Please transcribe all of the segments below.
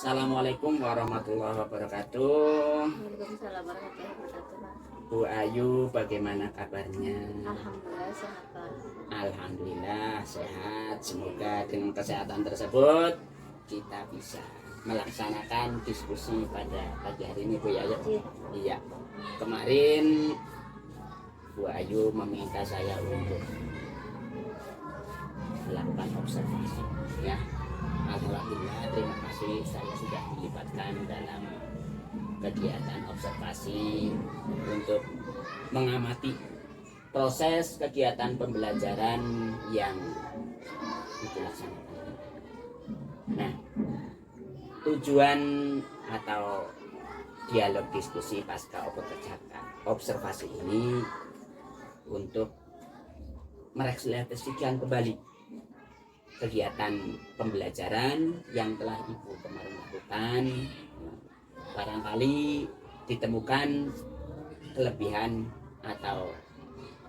Assalamualaikum warahmatullahi wabarakatuh. Waalaikumsalam warahmatullahi wabarakatuh, Pak. Bu Ayu, bagaimana kabarnya? Alhamdulillah sehat, Pak. Alhamdulillah sehat. Semoga dengan kesehatan tersebut kita bisa melaksanakan diskusi pada pagi hari ini, Bu Ayu. Iya. Iya. Kemarin Bu Ayu meminta saya untuk melakukan observasi, ya. Alhamdulillah, terima kasih saya sudah dilibatkan dalam kegiatan observasi untuk mengamati proses kegiatan pembelajaran yang dilaksanakan. Nah, tujuan atau dialog diskusi pasca observasi ini untuk merefleksikan kembali kegiatan pembelajaran yang telah Ibu kemarin lakukan. Barangkali ditemukan kelebihan atau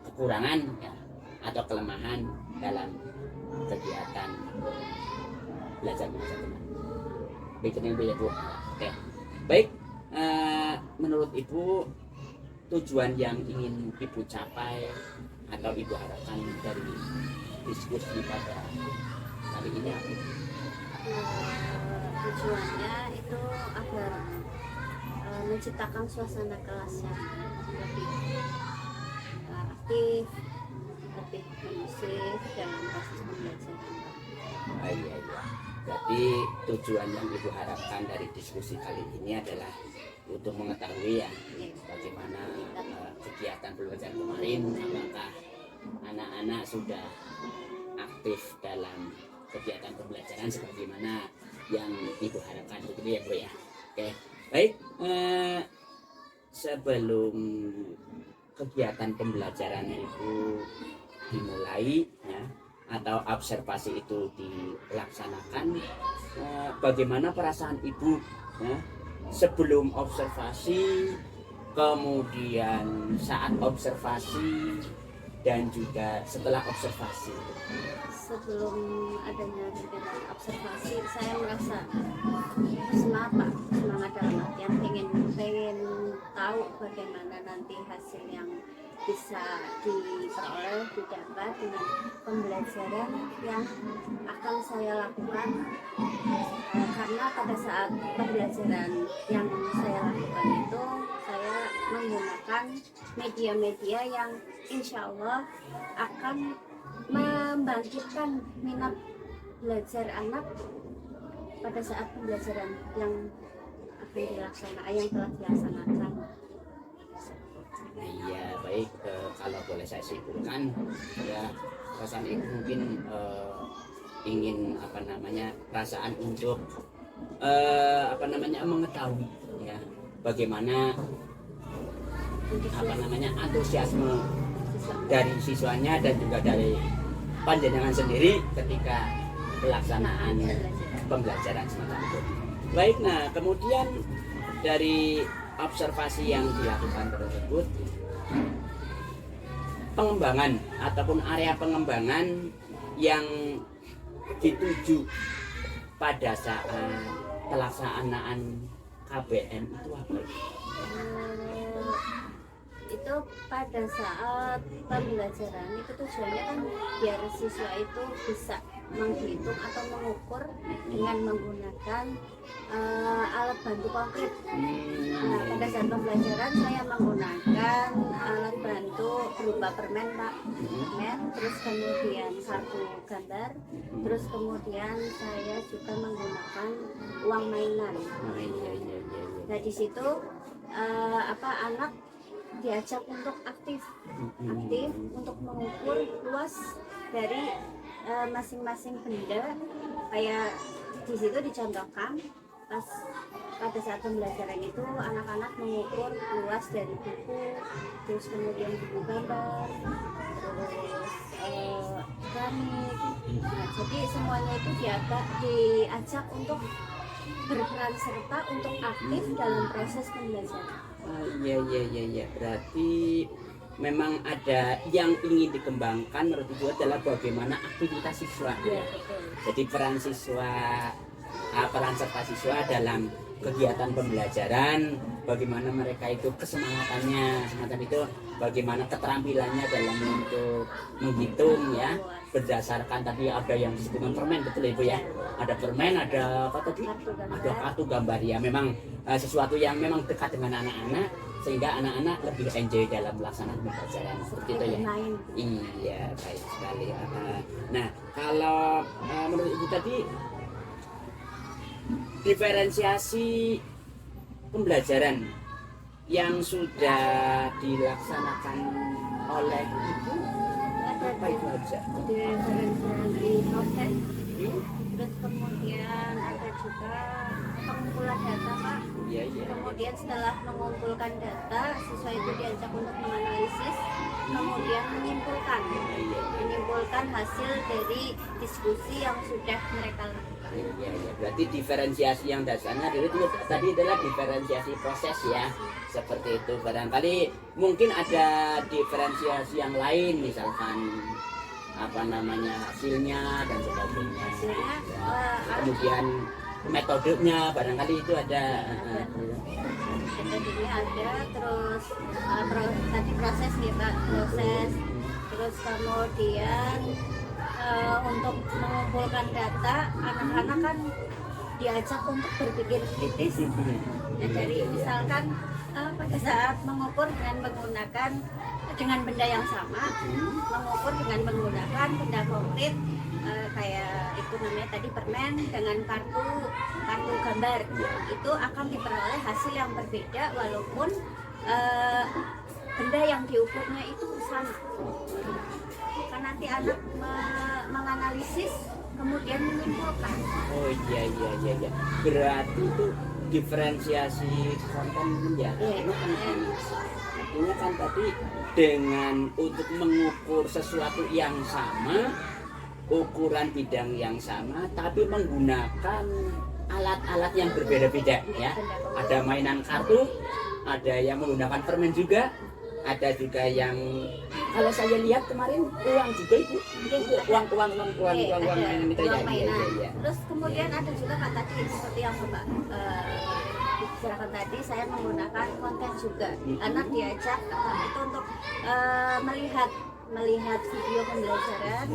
kekurangan, ya, atau kelemahan dalam kegiatan belajar mengajar teman. Berikutnya Bu ya, Bu. Oke. Baik, menurut Ibu tujuan yang ingin Ibu capai atau Ibu harapkan dari diskusi pada kali ini apa? Tujuannya itu agar menciptakan suasana kelas yang lebih aktif, lebih kondusif dalam proses pembelajaran, Pak. Iya. Jadi tujuan yang Ibu harapkan dari diskusi kali ini adalah untuk mengetahui, ya, bagaimana kegiatan pembelajaran kemarin, apakah anak-anak sudah aktif dalam kegiatan pembelajaran sebagaimana yang Ibu harapkan, begitu ya, Bu ya. Oke, baik. Sebelum kegiatan pembelajaran itu dimulai, ya, atau observasi itu dilaksanakan, bagaimana perasaan Ibu, ya, sebelum observasi, kemudian saat observasi, dan juga setelah observasi? Sebelum adanya kegiatan observasi, saya merasa semangat, Pak. Semangat dalam artian pengen tahu bagaimana nanti hasil yang bisa diperoleh, didapat dengan pembelajaran yang akan saya lakukan. Karena pada saat pembelajaran yang saya lakukan itu, saya menggunakan media-media yang insya Allah akan membangkitkan minat belajar anak pada saat pembelajaran yang telah dilaksanakan. Iya, baik. Kalau boleh saya simpulkan, ya, perasaan Ibu mungkin ingin perasaan untuk mengetahui, ya, bagaimana antusiasme dari siswanya dan juga dari panjenengan sendiri ketika pelaksanaan pembelajaran semacam itu. Baik, nah kemudian dari observasi yang dilakukan tersebut, pengembangan ataupun area pengembangan yang dituju pada saat pelaksanaan KBM itu apa? Itu pada saat pembelajaran itu tujuannya kan biar siswa itu bisa menghitung atau mengukur dengan menggunakan alat bantu konkret. Nah, pada saat pembelajaran saya menggunakan alat bantu berupa permen, Pak. Permen, terus kemudian kartu gambar, terus kemudian saya juga menggunakan uang mainan. Nah, di situ anak diajak untuk aktif untuk mengukur luas dari masing-masing benda. Kayak di situ dicontohkan pada saat pembelajaran itu anak-anak mengukur luas dari buku, terus kemudian buku gambar, terus keramik. Nah, jadi semuanya itu diajak untuk berperan serta untuk aktif dalam proses pembelajaran. Iya. Berarti memang ada yang ingin dikembangkan menurut Ibu adalah bagaimana aktivitas siswa. Ya, betul. Jadi peran siswa peran serta siswa dalam kegiatan pembelajaran, bagaimana mereka itu kesemangatannya, semacam itu, bagaimana keterampilannya dalam untuk menghitung ya, berdasarkan tadi ada yang disebut dengan permen, betul ya Ibu ya, ada permen, ada apa tadi, ada kartu gambar ya, memang sesuatu yang memang dekat dengan anak-anak sehingga anak-anak lebih enjoy dalam melaksanakan pembelajaran seperti itu ya. Iya, baik sekali. Nah, kalau menurut Ibu tadi diferensiasi pembelajaran yang sudah dilaksanakan oleh Ibu apa itu aja? Diferensiasi proses, terus kemudian ada juga pengumpulan data Pak. Iya, iya. Kemudian setelah mengumpulkan data, siswa itu diajak untuk menganalisis, kemudian menyimpulkan hasil dari diskusi yang sudah mereka lakukan. Iya, iya. Berarti diferensiasi yang dasarnya dulu tadi adalah diferensiasi proses ya, seperti itu. Barangkali mungkin ada diferensiasi yang lain, misalkan apa namanya hasilnya dan sebagainya. Kemudian metodenya barangkali itu ada. Metodenya ada, terus tadi proses ya Pak, proses, terus kemudian untuk mengumpulkan data, anak-anak kan diajak untuk berpikir kritis. Nah, dari misalkan pada saat mengukur dengan benda yang sama, mengukur dengan menggunakan benda konkret kayak itu namanya tadi permen dengan kartu gambar, itu akan diperoleh hasil yang berbeda walaupun benda yang diukurnya itu sama. Kan nanti anak menganalisis kemudian menyimpulkan. Oh iya. Berarti itu diferensiasi konten ya. Artinya kan tadi dengan untuk mengukur sesuatu yang sama, ukuran bidang yang sama, tapi menggunakan alat-alat yang berbeda-beda ya. Ada mainan kartu, ada yang menggunakan permen juga, ada juga yang kalau saya lihat kemarin uang juga Ibu, uang yang itu ya. Terus kemudian ada juga Pak tadi seperti yang Bapak bicarakan tadi, saya menggunakan konten juga. Anak diajak itu untuk melihat video pembelajaran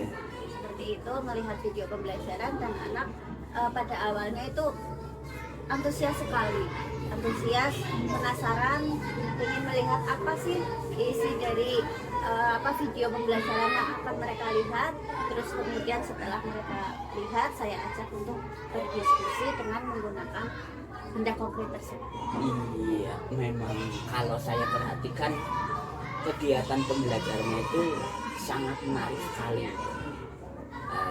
seperti itu, melihat video pembelajaran, dan anak pada awalnya itu antusias sekali, penasaran, ingin melihat apa sih isi dari video pembelajaran yang akan mereka lihat. Terus kemudian setelah mereka lihat, saya ajak untuk berdiskusi dengan menggunakan benda konkret tersebut. Iya, memang kalau saya perhatikan kegiatan pembelajarannya itu sangat menarik sekali.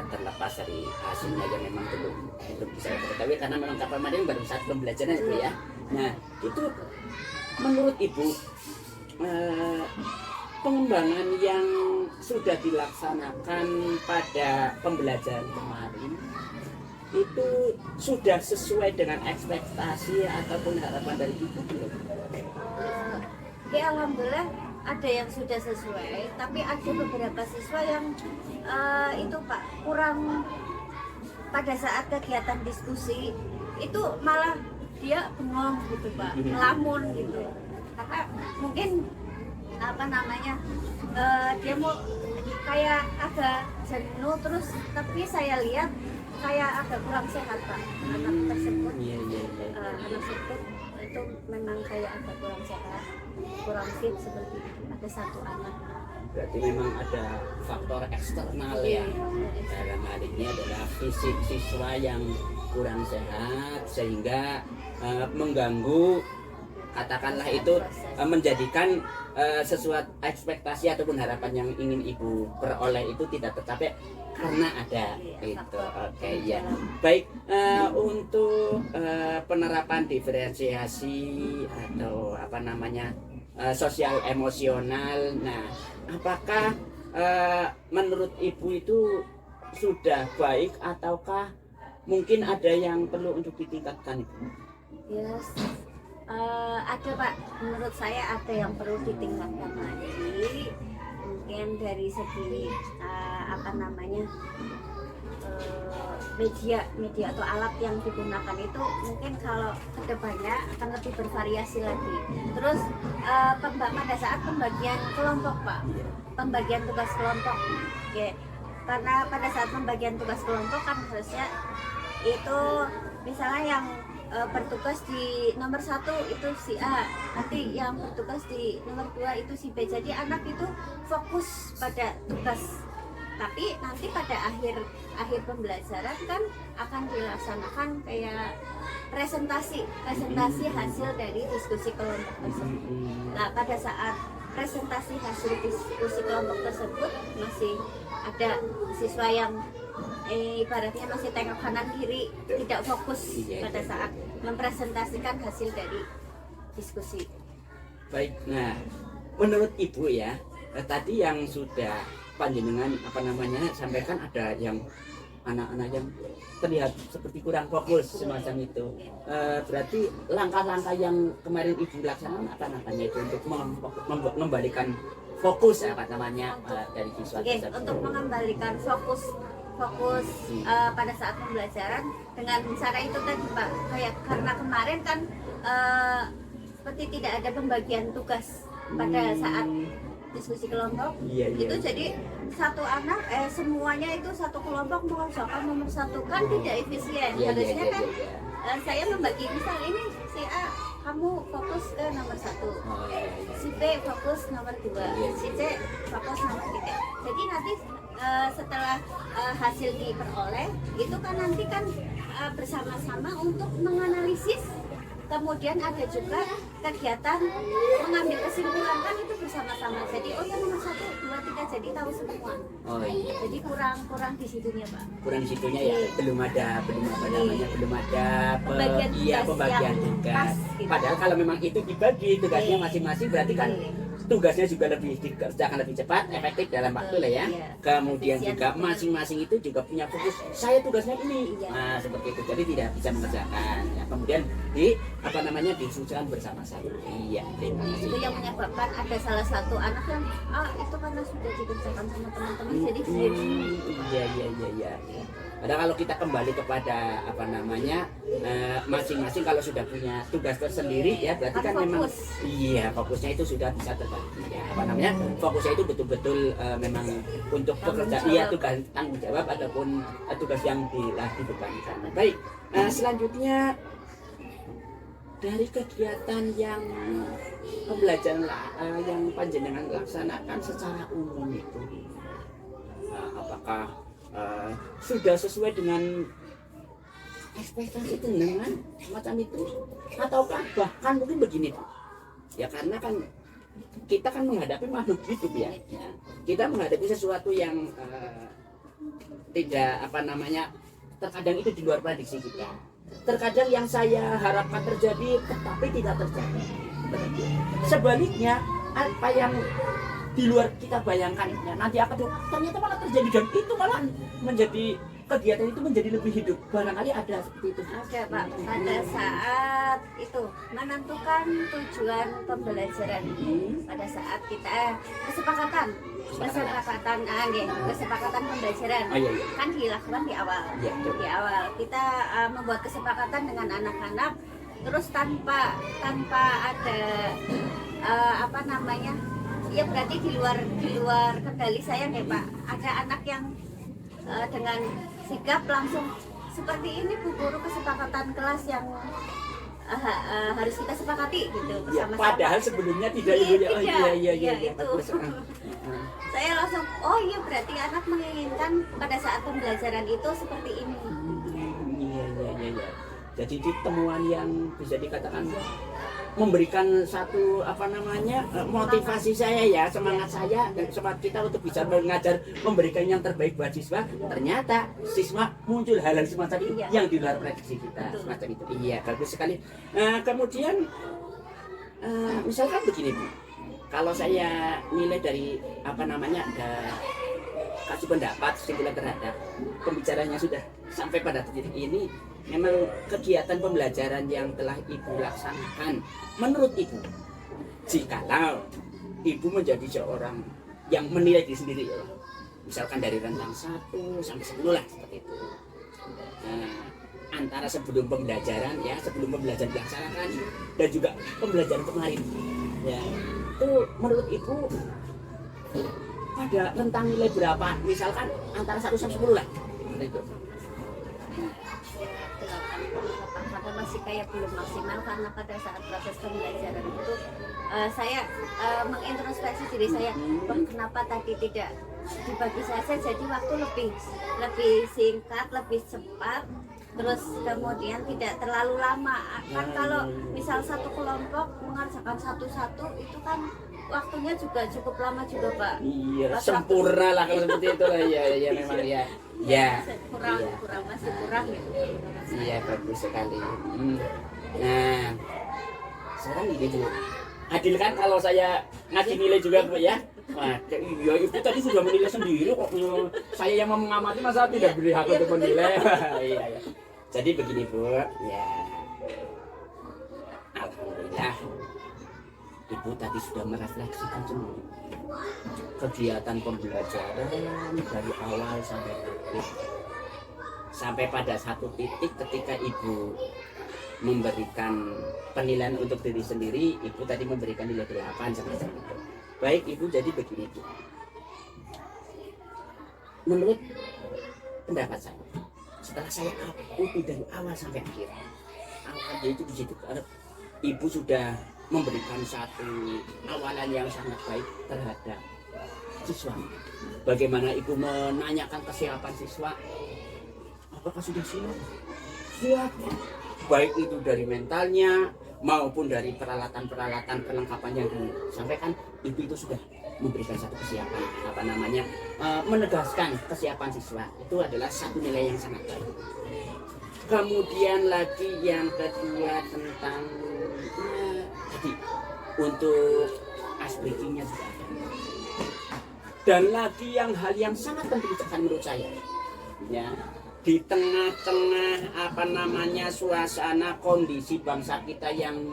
Terlepas dari hasilnya yang memang belum bisa diketahui karena memang kemarin baru saat pembelajaran itu ya. Nah, itu menurut Ibu pengembangan yang sudah dilaksanakan pada pembelajaran kemarin itu sudah sesuai dengan ekspektasi ataupun harapan dari Ibu belum? Ya alhamdulillah ada yang sudah sesuai, tapi ada beberapa siswa yang itu Pak kurang, pada saat kegiatan diskusi itu malah dia bengong gitu Pak, ngelamun gitu, karena mungkin dia mau kayak agak jenuh, terus tapi saya lihat kayak agak kurang sehat Pak anak tersebut. Anak tersebut itu memang kayak agak kurang sehat, kurang fit seperti itu. Ada satu anak. Berarti memang ada faktor eksternal ya. Dalam hal ini adalah fisik siswa yang kurang sehat sehingga mengganggu, katakanlah itu menjadikan sesuatu ekspektasi ataupun harapan yang ingin Ibu peroleh itu tidak tercapai karena ada itu. Oke ya. Baik, untuk penerapan diferensiasi atau sosial emosional. Nah, apakah menurut Ibu itu sudah baik ataukah mungkin ada yang perlu untuk ditingkatkan Ibu? Yes. Ada Pak, menurut saya ada yang perlu ditingkatkan lagi, mungkin dari segi media atau alat yang digunakan itu mungkin kalau kedepannya akan lebih bervariasi lagi. Terus pada saat pembagian kelompok Pak, pembagian tugas kelompok, oke. Karena pada saat pembagian tugas kelompok kan harusnya itu misalnya yang bertugas di nomor 1 itu si A, nanti yang bertugas di nomor 2 itu si B. Jadi anak itu fokus pada tugas. Tapi nanti pada akhir pembelajaran kan akan dilaksanakan kayak presentasi hasil dari diskusi kelompok tersebut. Nah, pada saat presentasi hasil diskusi kelompok tersebut masih ada siswa yang ibaratnya masih tengok kanan kiri, tidak fokus pada saat mempresentasikan hasil dari diskusi. Baik, nah menurut Ibu ya, tadi yang sudah panjenengan sampaikan ada yang anak-anak yang terlihat seperti kurang fokus semacam itu. Berarti langkah-langkah yang kemarin Ibu laksanakan apa itu untuk mengembalikan fokus dari siswa tersebut. Untuk mengembalikan fokus pada saat pembelajaran dengan cara itu tadi Pak, kayak karena kemarin kan seperti tidak ada pembagian tugas pada saat diskusi kelompok. Itu jadi satu anak semuanya itu satu kelompok mengerjakan nomor 1 kan tidak efisien. Harusnya kan saya membagi, misal ini si A kamu fokus ke nomor 1, si B fokus nomor 2, si C fokus nomor 3. Jadi nanti setelah hasil diperoleh itu kan nanti kan bersama-sama untuk menganalisis, kemudian ada juga kegiatan mengambil kesimpulan kan itu bersama-sama. Jadi oh ya nomor 1, 2, 3 jadi tahu semua. Jadi kurang di situnya Pak. Kurang di situnya ya, belum ada pembagian tugas. Gitu. Padahal kalau memang itu dibagi tugasnya masing-masing berarti kan tugasnya juga lebih dikerjakan lebih cepat, efektif dalam waktu lah ya. Kemudian juga masing-masing itu juga punya fokus. Saya tugasnya ini, nah seperti itu. Jadi tidak bisa mengerjakan. Ya, kemudian disusun bersama-sama. Iya, terima kasih. Itu yang menyebabkan ada salah satu anak yang itu karena sudah dikerjakan sama teman-teman jadi Iya. Padahal kalau kita kembali kepada masing-masing kalau sudah punya tugas tersendiri ya berarti kan memang fokusnya itu sudah bisa terbagi ya. Fokusnya itu betul-betul memang untuk pekerjaan tugas tanggung jawab ataupun tugas yang dibebankan. Baik, selanjutnya dari kegiatan yang pembelajaran yang panjenengan laksanakan secara umum itu apakah sudah sesuai dengan ekspektasi dengan semacam itu ataukah bahkan mungkin begini ya, karena kan kita kan menghadapi makhluk hidup ya, kita menghadapi sesuatu yang tidak terkadang itu di luar prediksi kita, terkadang yang saya harapkan terjadi tetapi tidak terjadi. Sebaliknya apa yang di luar kita bayangkan nanti ternyata malah terjadi dan itu malah menjadi kegiatan itu menjadi lebih hidup. Barangkali ada seperti itu. Ada Pak, pada saat itu menentukan tujuan pembelajaran pada saat kita kesepakatan pembelajaran kan dilakukan di awal. Di awal kita membuat kesepakatan dengan anak-anak, terus tanpa ada ya berarti di luar kendali saya ya Pak. Ada anak yang dengan sigap langsung seperti ini Bu Guru, kesepakatan kelas yang harus kita sepakati gitu bersama-sama. Padahal sebelumnya tidak Ibu ya. Iya itu. Saya langsung berarti anak menginginkan pada saat pembelajaran itu seperti ini. Iya. Jadi itu temuan yang bisa dikatakan memberikan satu motivasi saya ya, semangat saya dan semangat kita untuk bisa mengajar, memberikan yang terbaik buat siswa. Ternyata siswa muncul hal-hal semacam itu yang di luar prediksi kita. Semacam itu. Iya, bagus sekali. Kemudian misalkan begini Bu, kalau saya nilai dari kasih pendapat kesimpulan terhadap pembicaranya sudah sampai pada titik ini, memang kegiatan pembelajaran yang telah Ibu laksanakan menurut Ibu, jikalau Ibu menjadi seorang yang menilai diri sendiri ya, misalkan dari rentang 1 sampai 10 lah seperti itu, antara sebelum pembelajaran ya, sebelum pembelajaran dilaksanakan dan juga pembelajaran kemarin ya, itu menurut ibu pada rentang nilai berapa, misalkan antara 1 sampai 10 lah itu. Karena masih kayak belum maksimal, karena pada saat proses pembelajaran itu saya mengintrospeksi diri saya, "Wah, kenapa tadi tidak dibagi saja jadi waktu lebih singkat, lebih cepat, terus kemudian tidak terlalu lama." Kan kalau misal satu kelompok mengerjakan satu-satu itu kan waktunya juga cukup lama juga, Pak. Iya, sempurna lah kalau seperti itu lah ya memang ya. Ya, kurang iya. masih kurang gitu. Iya, bagus sekali. Nah, sekarang ini Bu, adil kan kalau saya ngasih nilai juga Bu ya? Wah, iya, ibu tadi sudah menilai sendiri kok. Saya yang mau mengamati masa tidak beri hak untuk menilai. Iya, iya. Jadi begini Bu, ya. Alhamdulillah, Ibu tadi sudah merefleksikan semua kegiatan pembelajaran dari awal sampai akhir, sampai pada satu titik ketika Ibu memberikan penilaian untuk diri sendiri. Ibu tadi memberikan nilai 8 semacam itu. Baik Ibu, jadi begini Bu, menurut pendapat saya, setelah saya akuti dari awal sampai akhir, awalnya itu di situ Ibu sudah memberikan satu awalan yang sangat baik terhadap siswa. Bagaimana Ibu menanyakan kesiapan siswa, apakah sudah siap? Siap. Baik itu dari mentalnya maupun dari peralatan-peralatan perlengkapan yang disampaikan, Ibu itu sudah memberikan satu kesiapan, menegaskan kesiapan siswa. Itu adalah satu nilai yang sangat baik. Kemudian lagi yang kedua tentang tadi untuk ice breaking-nya juga ada. Dan lagi yang hal yang sangat penting menurut saya, ya, di tengah-tengah suasana kondisi bangsa kita yang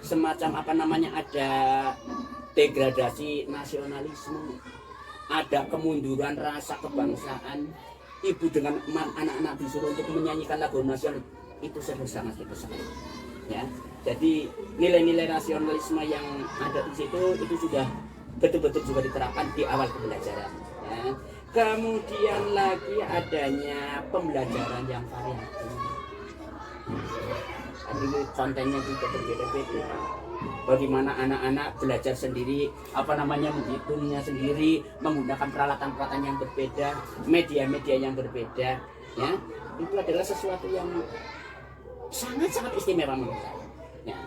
semacam ada degradasi nasionalisme, ada kemunduran rasa kebangsaan, Ibu dengan anak-anak disuruh untuk menyanyikan lagu nasional, itu sangat sekali. Ya, jadi nilai-nilai nasionalisme yang ada di situ itu sudah betul-betul juga diterapkan di awal pembelajaran. Ya. Kemudian lagi adanya pembelajaran yang variatif. Kontennya juga berbeda-beda. Bagaimana anak-anak belajar sendiri, menghitungnya sendiri, menggunakan peralatan-peralatan yang berbeda, media-media yang berbeda, ya, itu adalah sesuatu yang sangat-sangat istimewa menurut saya. Ya.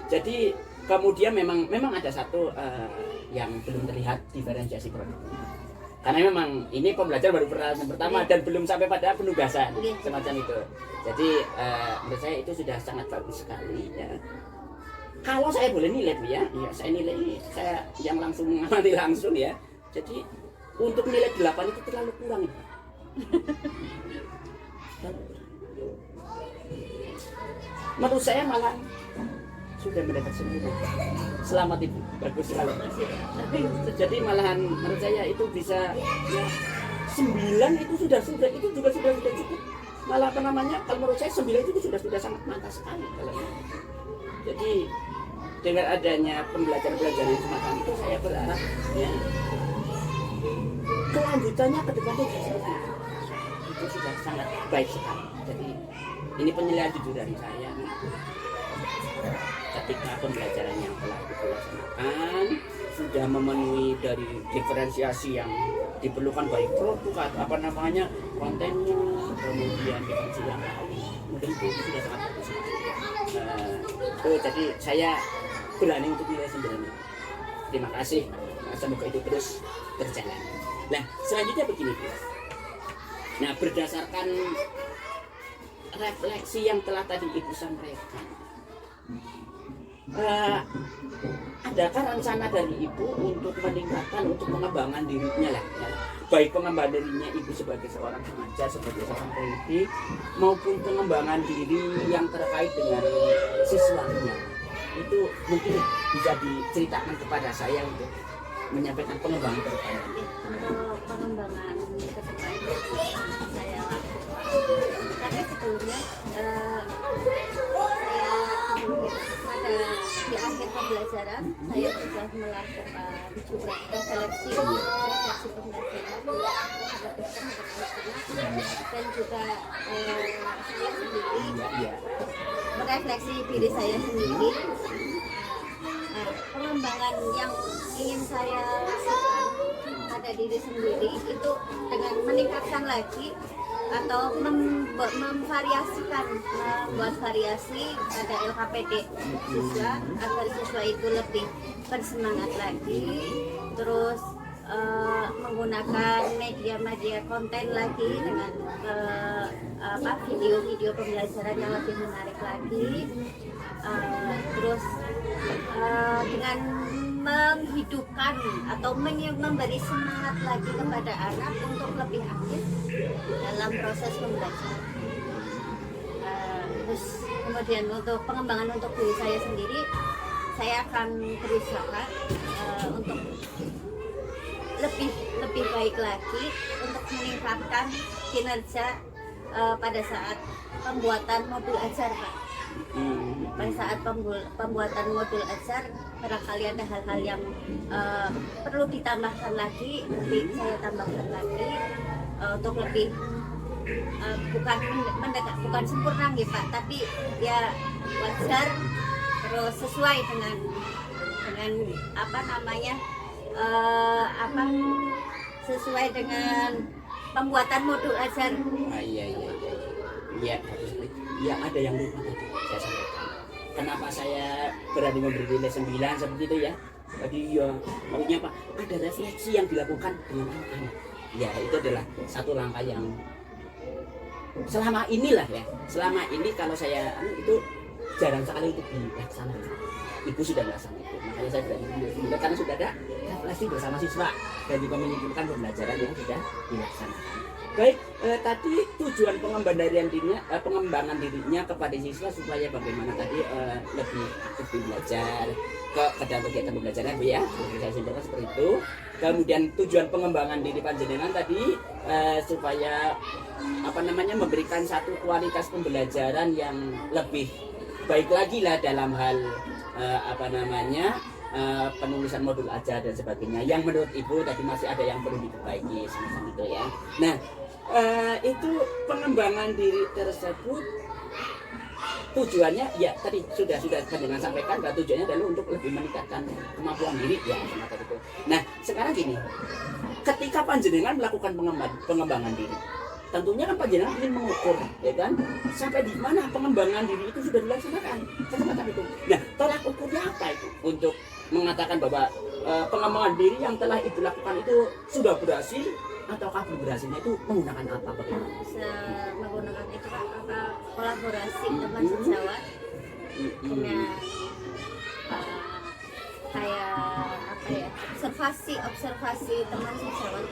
Jadi kemudian memang ada satu yang belum terlihat diferensiasi produk. Karena memang ini pembelajaran baru pertama dan belum sampai pada penugasan semacam itu. Jadi menurut saya itu sudah sangat bagus sekali. Ya. Kalau saya boleh nilai Bu ya, saya nilai, saya yang langsung mengamati langsung ya. Jadi untuk nilai 8 itu terlalu kurang. Menurut saya malah sudah mendapat 9. Selamat Ibu, bagus sekali. Jadi malahan menurut saya itu bisa ya 9 itu sudah itu juga sudah cukup. Malah kalau menurut saya 9 itu sudah sangat mantap sekali kalau. Jadi dengan adanya pembelajaran semacam itu, saya berharap ya kelanjutannya ke depannya seperti itu sudah sangat baik sekali. Jadi ini penilaian jujur dari saya. Ketika pembelajaran yang telah dilaksanakan sudah memenuhi dari diferensiasi yang diperlukan, baik produk kontennya, kemudian diferensi yang lain, mungkin itu sudah sangat bagus. Jadi saya berani untuk nilai 9. Terima kasih. Semoga itu terus berjalan. Nah, selanjutnya begini Bu. Nah, berdasarkan refleksi yang telah tadi Ibu sampaikan, adakah rencana dari Ibu untuk meningkatkan, untuk pengembangan dirinya lah, ya? Baik pengembangan dirinya Ibu sebagai seorang pengajar, sebagai seorang pendidik, maupun pengembangan diri yang terkait dengan siswanya, itu mungkin bisa diceritakan kepada saya untuk menyampaikan pengembangan ke depan. Untuk pengembangan ke depan saya lakukan sebelumnya pada di akhir pembelajaran saya sudah melakukan juga refleksi pembelajaran dan juga saya sendiri merefleksi diri saya sendiri. Nah, pengembangan yang ingin saya lakukan pada diri sendiri itu dengan meningkatkan lagi atau memvariasikan, membuat variasi pada LKPD siswa agar siswa itu lebih bersemangat lagi, terus menggunakan media-media konten lagi dengan video-video pembelajaran yang lebih menarik lagi, terus dengan menghidupkan atau memberi semangat lagi kepada anak untuk lebih aktif dalam proses pembelajaran. Terus kemudian untuk pengembangan untuk diri saya sendiri, saya akan berusaha untuk lebih baik lagi untuk meningkatkan kinerja pada saat pembuatan modul ajar, Pak. Pada saat pembuatan modul ajar, barangkali ada hal-hal yang perlu ditambahkan lagi, nanti saya tambahkan lagi untuk lebih bukan sempurna gitu, Pak, tapi ya wajar, terus sesuai dengan sesuai dengan pembuatan modul ajar. Iya, ya ada yang lupa tadi saya sampaikan. Kenapa saya berani memberi nilai 9 seperti itu ya? Tadi ya maunya apa? Ada refleksi yang dilakukan dengan anak-anak. Ya itu adalah satu langkah yang selama ini kalau saya itu jarang sekali itu dilaksanakan. Ibu sudah melaksanakan itu, makanya saya berani memberi karena sudah ada refleksi bersama siswa dan juga menyimpulkan pembelajaran yang sudah dilaksanakan. Baik, tadi tujuan pengembangan dirinya kepada siswa supaya bagaimana tadi lebih aktif belajar ke dalam kegiatan pembelajaran, Bu ya. Saya simpulkan seperti itu. Kemudian tujuan pengembangan diri panjenengan tadi supaya memberikan satu kualitas pembelajaran yang lebih baik lagi lah dalam hal penulisan modul ajar dan sebagainya. Yang menurut Ibu tadi masih ada yang perlu diperbaiki semacam itu ya. Nah, itu pengembangan diri tersebut tujuannya ya tadi sudah dengan sampaikan bahwa tujuannya adalah untuk lebih meningkatkan kemampuan diri ya semacam itu. Nah, sekarang gini, ketika panjenengan melakukan pengembangan diri, tentunya kan panjenengan ingin mengukur, ya kan, sampai di mana pengembangan diri itu sudah dilaksanakan, semacam itu. Nah, tolak ukurnya apa itu untuk mengatakan bahwa pengembangan diri yang telah Ibu lakukan itu sudah berhasil ataukah belum berhasilnya itu menggunakan apa bagaimana? Bisa menggunakan itu kolaborasi teman sejawat dengan observasi teman sejawat,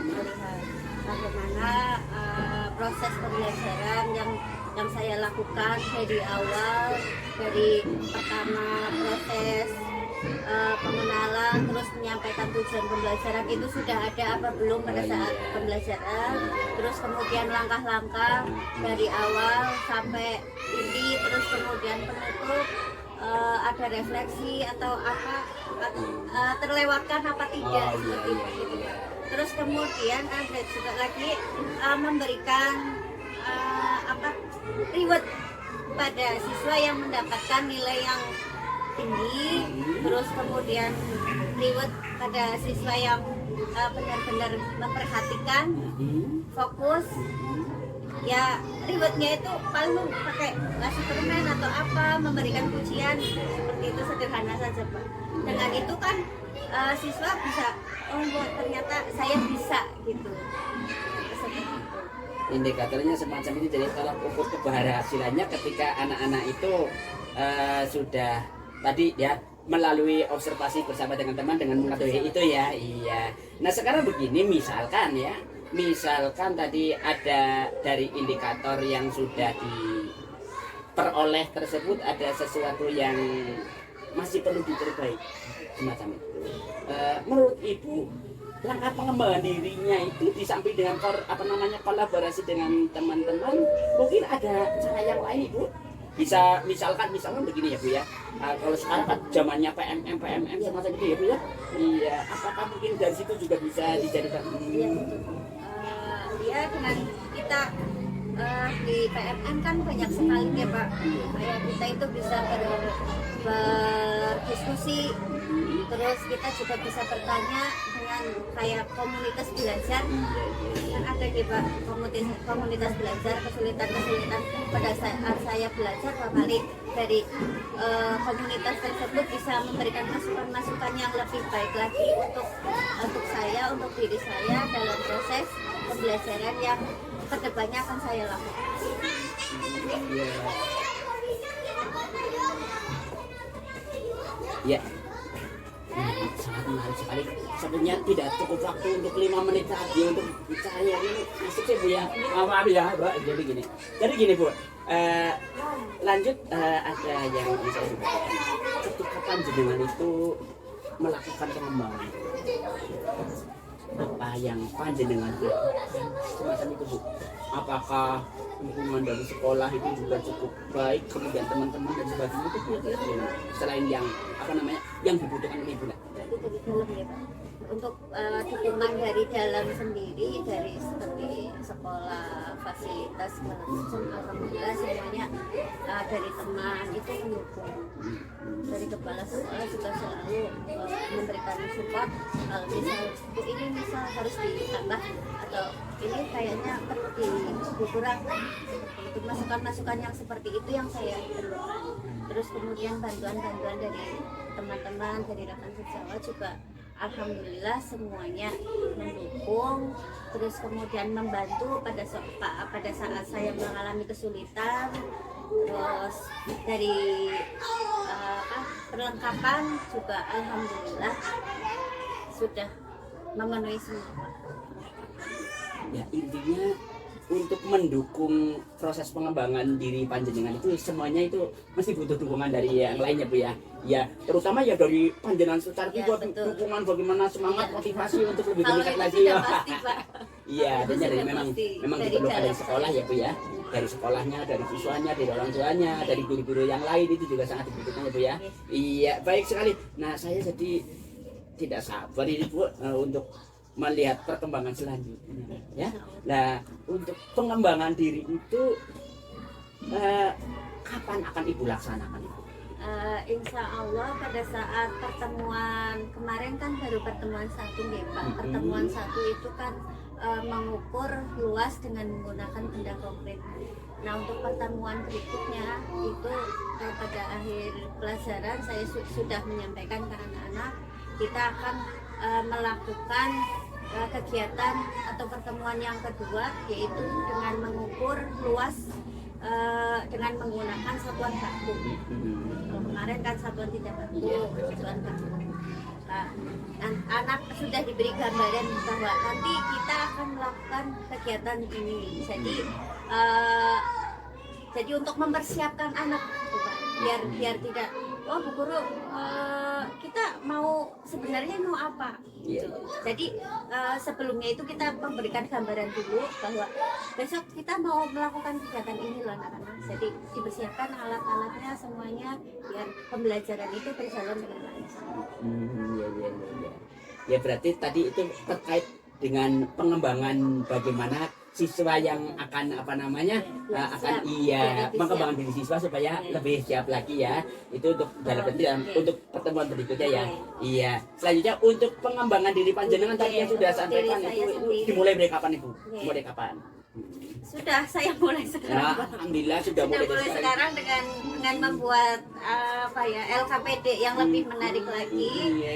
melihat bagaimana proses pembelajaran yang saya lakukan dari awal, dari pertama proses pengenalan, terus menyampaikan tujuan pembelajaran itu sudah ada apa belum pada saat pembelajaran, terus kemudian langkah-langkah dari awal sampai inti, terus kemudian penutup, ada refleksi atau apa terlewatkan apa tidak seperti itu. Terus kemudian ada juga lagi memberikan reward pada siswa yang mendapatkan nilai yang tinggi, terus kemudian reward pada siswa yang benar-benar memperhatikan, fokus. Ya rewardnya itu paling pakai ngasih permen atau apa, memberikan pujian, seperti itu, sederhana saja Pak. Dengan itu kan siswa bisa, oh ternyata saya bisa gitu. Seperti itu. Indikatornya semacam ini, jadi tolak ukur keberhasilannya ketika anak-anak itu sudah tadi ya melalui observasi bersama dengan teman dengan mengetahui itu ya. Iya. Nah sekarang begini, misalkan tadi ada dari indikator yang sudah diperoleh tersebut ada sesuatu yang masih perlu diperbaiki semacam itu. Menurut Ibu langkah pengembangan dirinya itu di samping dengan kolaborasi dengan teman-teman, mungkin ada cara yang lain Ibu. Bisa misalkan begini ya Bu ya. Kalau sekarang kan zamannya PMM semacam itu ya Bu ya. Iya, apakah mungkin dari situ juga bisa dijadikan? Iya betul. Ya dengan kita di PMM kan banyak sekali ya Pak. Kayak kita itu bisa berdiskusi, terus kita juga bisa bertanya dengan kayak komunitas belajar. Kan ada di Pak komunitas belajar, kesulitan pada saat saya belajar kali dari komunitas tersebut bisa memberikan masukan-masukan yang lebih baik lagi untuk saya, untuk diri saya dalam proses pembelajaran yang kedepannya akan saya lakukan. Ya, sangat menarik sekali. Sebenarnya tidak cukup waktu untuk 5 menit lagi untuk bicara ini. Asik sih Bu ya. Maaf ya, Mbak. Jadi gini Bu. Lanjut ada yang bisa dibacakan. Ketika panjenengan itu melakukan pengembangan, apa yang panjenengan semacam itu Bu? Apakah lingkungan dari sekolah itu juga cukup baik, kemudian teman-teman dan sebagainya itu gimana? Selain yang yang dibutuhkan oleh Ibu? Itu dari dalam ya Pak. Untuk dukungan dari dalam sendiri, dari seperti sekolah, fasilitas, alhamdulillah semuanya dari teman itu mendukung. Dari kepala sekolah juga selalu memberikan support. Kalau ini misal harus ditambah atau ini kayaknya perlu dikurang. Untuk masukan-masukan yang seperti itu yang saya perlukan. Terus kemudian bantuan-bantuan dari teman-teman, dari rekan sejawat juga alhamdulillah semuanya mendukung. Terus kemudian membantu pada saat saya mengalami kesulitan. Terus dari perlengkapan juga alhamdulillah sudah memenuhi semua. Ya intinya untuk mendukung proses pengembangan diri panjenengan itu semuanya itu mesti butuh dukungan dari yang lainnya Bu ya. Ya terutama ya dari panjenengan secara Ya, buat betul. dukungan bagaimana semangat Ya. motivasi untuk lebih Kalau meningkat itu lagi sudah ya. pasti Pak. Iya, Itu artinya sudah memang pasti. memang Dari diperlukan dari dalam sekolah saya. ya Bu ya. Dari sekolahnya, dari siswanya, dari orang tuanya, dari guru-guru yang lain itu juga sangat dibutuhkan ya Bu ya. Yes. Iya, baik sekali. Nah, saya jadi tidak sabar ini Bu untuk melihat perkembangan selanjutnya ya. Nah, untuk pengembangan diri itu kapan akan Ibu laksanakan itu? Insya Allah pada saat pertemuan kemarin kan baru pertemuan satu nih Pak. Pertemuan satu itu kan mengukur luas dengan menggunakan benda konkret. Nah untuk pertemuan berikutnya itu pada akhir pelajaran saya sudah menyampaikan ke anak-anak kita akan melakukan kegiatan atau pertemuan yang kedua yaitu dengan mengukur luas dengan menggunakan satuan baku. Kalau kemarin kan satuan tidak baku, satuan baku. Nah, anak sudah diberi gambaran bahwa nanti kita akan melakukan kegiatan ini. Jadi untuk mempersiapkan anak, biar tidak, oh Bu Guru, kita sebenarnya mau apa? Gitu. Jadi sebelumnya itu kita memberikan gambaran dulu bahwa besok kita mau melakukan kegiatan ini loh anak-anak. Jadi dipersiapkan alat-alatnya semuanya biar pembelajaran itu berjalan dengan lancar. Ya berarti tadi itu terkait dengan pengembangan bagaimana siswa yang akan mengembangkan diri siswa supaya lebih siap lagi ya. Itu untuk untuk pertemuan berikutnya ya. Iya. Selanjutnya untuk pengembangan diri panjenengan tadi yang sudah sampaikan itu dimulai dari kapan Ibu? Mulai kapan? Sudah saya mulai sekarang. Nah, alhamdulillah sudah mulai sekarang dengan membuat LKPD yang lebih menarik lagi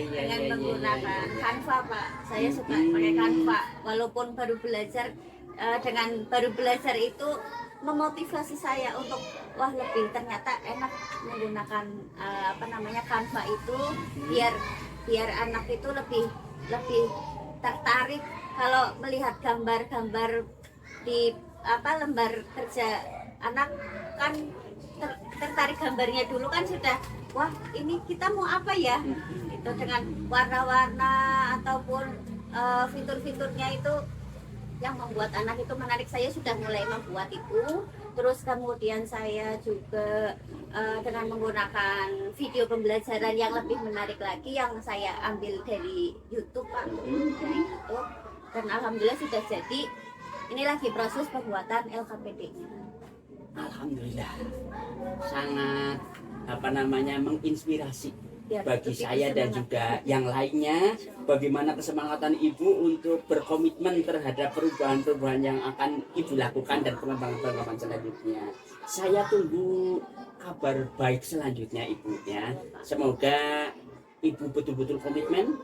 dengan menggunakan Canva Pak. Saya suka pakai Canva walaupun baru belajar. Dengan baru belajar itu memotivasi saya untuk lebih ternyata enak menggunakan Canva itu biar anak itu lebih tertarik kalau melihat gambar-gambar di lembar kerja anak kan tertarik gambarnya dulu kan sudah wah ini kita mau apa ya itu dengan warna-warna ataupun fitur-fiturnya itu yang membuat anak itu menarik. Saya sudah mulai membuat itu. Terus kemudian saya juga dengan menggunakan video pembelajaran yang lebih menarik lagi yang saya ambil dari YouTube Pak, dari YouTube. Dan alhamdulillah sudah jadi. Ini lagi proses pembuatan LKPD-nya. Alhamdulillah, sangat menginspirasi Ya, bagi lebih saya dan bersemangat. juga yang lainnya. Bagaimana kesemangatan ibu untuk berkomitmen terhadap perubahan-perubahan yang akan ibu lakukan dan pengembangan selanjutnya. Saya tunggu kabar baik selanjutnya ibu ya. Semoga ibu betul-betul komitmen.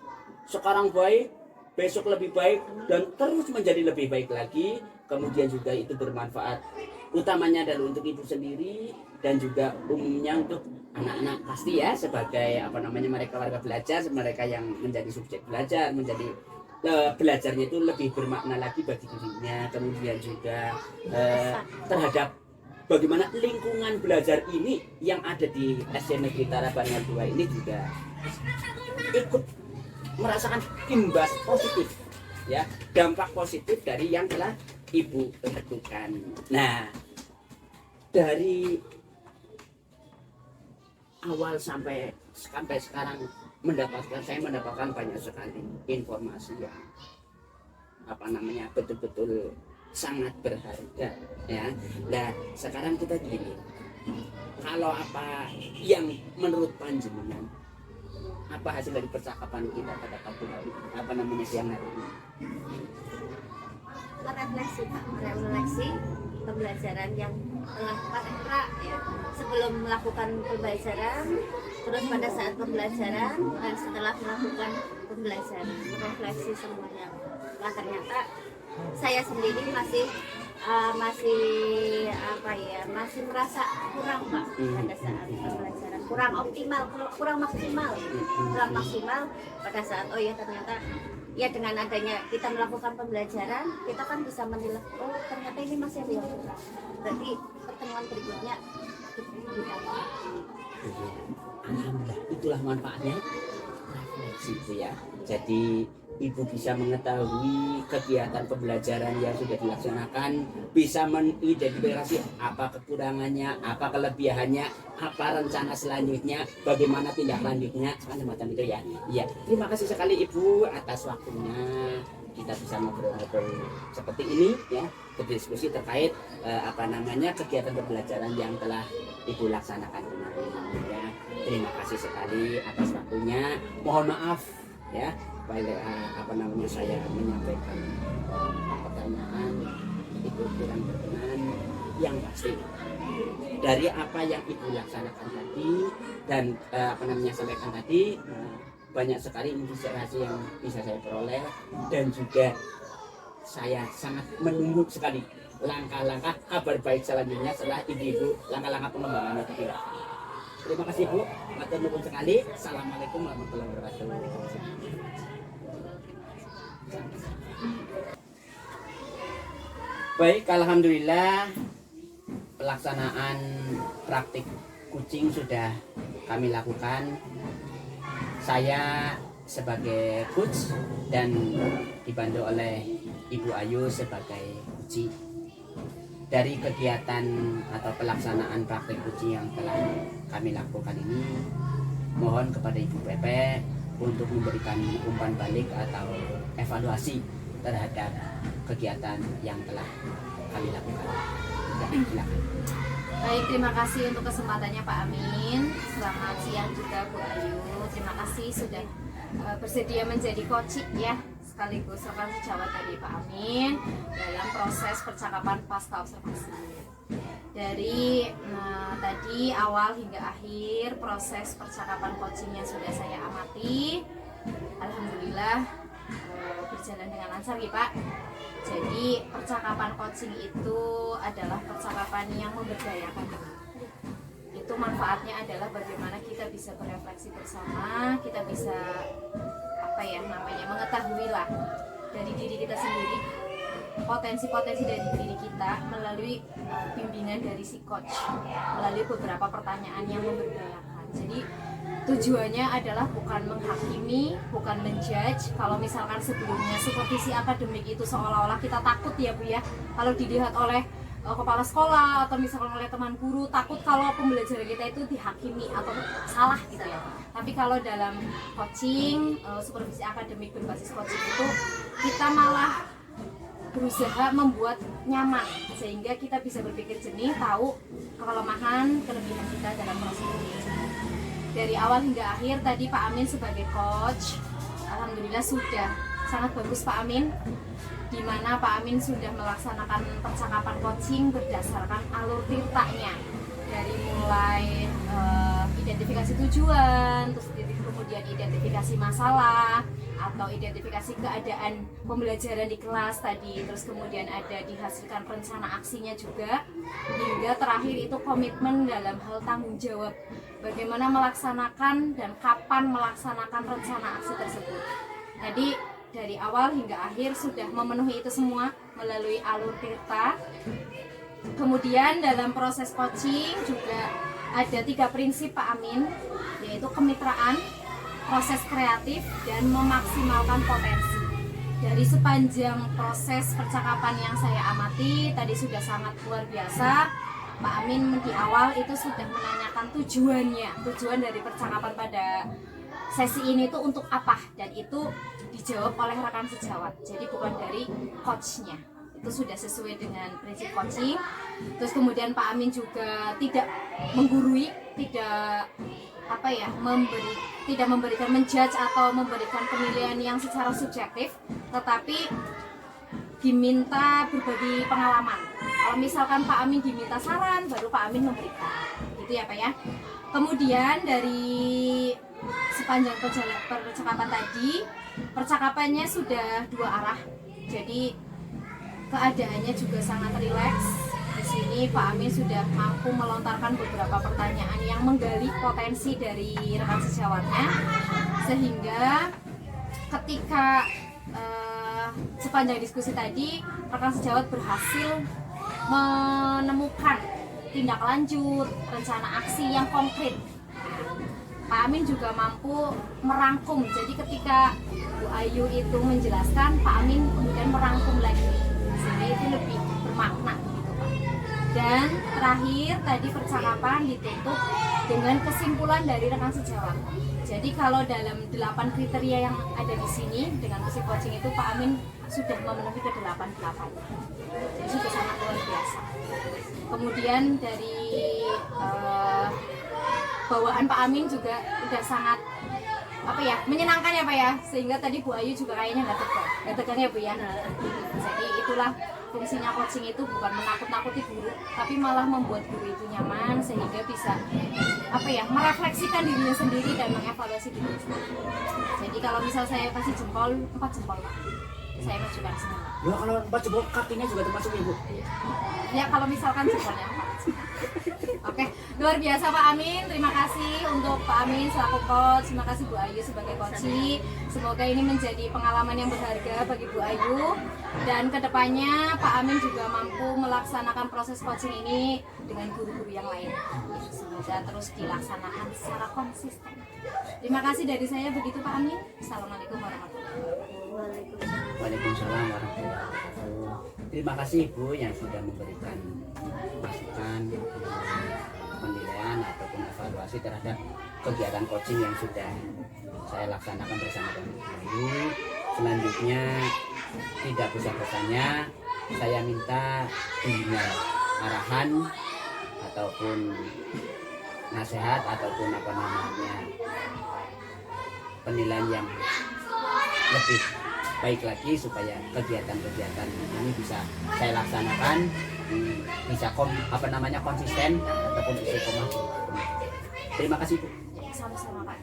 Sekarang baik, besok lebih baik, dan terus menjadi lebih baik lagi. Kemudian juga itu bermanfaat utamanya adalah untuk ibu sendiri dan juga umumnya untuk anak-anak pasti ya, sebagai mereka warga belajar, mereka yang menjadi subjek belajar, menjadi belajarnya itu lebih bermakna lagi bagi dirinya. Kemudian juga terhadap bagaimana lingkungan belajar ini yang ada di SD Negeri Tarabangan 2 ini juga ikut merasakan imbas positif ya, dampak positif dari yang telah ibu lakukan. Nah, dari awal sampai sekarang saya mendapatkan banyak sekali informasi yang betul-betul sangat berharga ya. Nah, sekarang kita gini, kalau apa yang menurut panjenengan, apa hasil dari percakapan kita pada siang hari ini? Refleksi Pak, refleksi pembelajaran yang telah Pak ya, sebelum melakukan pembelajaran, terus pada saat pembelajaran, dan setelah melakukan pembelajaran, refleksi semuanya. Nah, ternyata saya sendiri masih merasa kurang Pak pada saat pembelajaran, kurang optimal, kurang maksimal pada saat ternyata ya dengan adanya kita melakukan pembelajaran, kita kan bisa menilai, oh ternyata ini masih ada yang kurang. Berarti pertemuan berikutnya kita Alhamdulillah, itulah manfaatnya refleksi itu ya. Jadi ibu bisa mengetahui kegiatan pembelajaran yang sudah dilaksanakan, bisa mengidentifikasi apa kekurangannya, apa kelebihannya, apa rencana selanjutnya, bagaimana tindak lanjutnya, semacam itu ya. Iya, terima kasih sekali ibu atas waktunya. Kita bisa ngobrol-ngobrol seperti ini ya, berdiskusi terkait kegiatan pembelajaran yang telah ibu laksanakan kemarin ya. Terima kasih sekali atas waktunya. Mohon maaf ya, saya menyampaikan pertanyaan itu kurang berkenan. Yang pasti dari apa yang ibu laksanakan tadi dan sampaikan tadi, banyak sekali inspirasi yang bisa saya peroleh, dan juga saya sangat menunggu sekali langkah-langkah kabar baik selanjutnya setelah ibu langkah-langkah pengembangannya itu. Terima kasih Bu, matur nuwun sekali. Assalamualaikum warahmatullahi wabarakatuh. Baik, alhamdulillah pelaksanaan praktik kucing sudah kami lakukan. Saya sebagai coach dan dibantu oleh Ibu Ayu sebagai coach. Dari kegiatan atau pelaksanaan praktik kucing yang telah kami lakukan ini, mohon kepada Ibu Pepe untuk memberikan umpan balik atau evaluasi terhadap kegiatan yang telah kami lakukan. Ya, silakan. Baik, terima kasih untuk kesempatannya Pak Amin. Selamat siang juga Bu Ayu. Terima kasih sudah bersedia menjadi coach ya, sekaligus rekan sejawat dari Pak Amin dalam proses percakapan pasca observasi. Dari tadi awal hingga akhir proses percakapan coachingnya sudah saya amati. Alhamdulillah berjalan dengan lancar ya Pak. Jadi percakapan coaching itu adalah percakapan yang memberdayakan. Itu manfaatnya adalah bagaimana kita bisa berefleksi bersama, kita bisa mengetahui lah dari diri kita sendiri, potensi-potensi dari diri kita melalui bimbingan dari si coach, melalui beberapa pertanyaan yang memberdayakan. Jadi tujuannya adalah bukan menghakimi, bukan menjudge. Kalau misalkan sebelumnya supervisi akademik itu seolah-olah kita takut ya Bu ya, kalau dilihat oleh kepala sekolah atau misalkan oleh teman guru, takut kalau pembelajaran kita itu dihakimi atau salah gitu ya. Tapi kalau dalam coaching, supervisi akademik berbasis coaching itu kita malah berusaha membuat nyaman sehingga kita bisa berpikir jernih, tahu kelemahan, kelebihan kita dalam proses ini. Dari awal hingga akhir tadi Pak Amin sebagai coach, alhamdulillah sudah sangat bagus Pak Amin, di mana Pak Amin sudah melaksanakan percakapan coaching berdasarkan alur tirtanya, dari mulai identifikasi tujuan, terus kemudian identifikasi masalah atau identifikasi keadaan pembelajaran di kelas tadi, terus kemudian ada dihasilkan rencana aksinya juga, hingga terakhir itu komitmen dalam hal tanggung jawab, bagaimana melaksanakan dan kapan melaksanakan rencana aksi tersebut. Jadi dari awal hingga akhir sudah memenuhi itu semua melalui alur tirta. Kemudian dalam proses coaching juga ada 3 prinsip Pak Amin, yaitu kemitraan, proses kreatif, dan memaksimalkan potensi. Dari sepanjang proses percakapan yang saya amati tadi sudah sangat luar biasa. Pak Amin di awal itu sudah menanyakan tujuan dari percakapan pada sesi ini itu untuk apa, dan itu dijawab oleh rekan sejawat, jadi bukan dari coachnya. Itu sudah sesuai dengan prinsip coaching. Terus kemudian Pak Amin juga tidak menggurui, tidak memberikan menjudge atau memberikan penilaian yang secara subjektif, tetapi diminta berbagi pengalaman. Kalau misalkan Pak Amin diminta saran, baru Pak Amin memberikan, gitu ya Pak ya. Kemudian dari sepanjang percakapan tadi, percakapannya sudah 2 arah, jadi keadaannya juga sangat rileks. Di sini Pak Amin sudah mampu melontarkan beberapa pertanyaan yang menggali potensi dari rekan sejawatnya, sehingga ketika sepanjang diskusi tadi rekan sejawat berhasil menemukan tindak lanjut, rencana aksi yang konkret. Pak Amin juga mampu merangkum, jadi ketika Bu Ayu itu menjelaskan, Pak Amin kemudian merangkum lagi, sehingga itu lebih bermakna gitu Pak. Dan terakhir tadi percakapan ditutup dengan kesimpulan dari rekan sejawat. Jadi kalau dalam 8 kriteria yang ada di sini dengan musik coaching itu Pak Amin sudah memenuhi ke-8. Jadi sudah sangat luar biasa. Kemudian dari bawaan Pak Amin juga udah sangat menyenangkan ya Pak ya, sehingga tadi Bu Ayu juga kayaknya nggak tegang ya Bu ya. Jadi itulah fungsinya coaching, itu bukan menakut-nakuti guru, tapi malah membuat guru itu nyaman sehingga bisa merefleksikan dirinya sendiri dan mengevaluasi dirinya sendiri. Jadi kalau misal saya kasih jempol, 4 jempol Pak, saya majukan semua. Ya kalau 4 jempol kakinya juga termasuk Ibu. Ya kalau misalkan jempolnya 4. Oke, luar biasa Pak Amin. Terima kasih untuk Pak Amin selaku coach. Terima kasih Bu Ayu sebagai coach. Semoga ini menjadi pengalaman yang berharga bagi Bu Ayu. Dan kedepannya Pak Amin juga mampu melaksanakan proses coaching ini dengan guru-guru yang lain. Semoga terus dilaksanakan secara konsisten. Terima kasih dari saya, begitu Pak Amin. Assalamualaikum warahmatullahi wabarakatuh. Waalaikumsalam warahmatullahi wabarakatuh. Terima kasih Ibu yang sudah memberikan masukan, penilaian ataupun evaluasi terhadap kegiatan coaching yang sudah saya laksanakan bersama dengan Ibu. Selanjutnya tidak bosan-bosannya saya minta bimbingan, arahan ataupun nasihat ataupun penilaian yang lebih baik lagi supaya kegiatan-kegiatan ini bisa saya laksanakan, bisa konsisten ataupun istiqomah. Terima kasih Bu. Sama-sama Pak.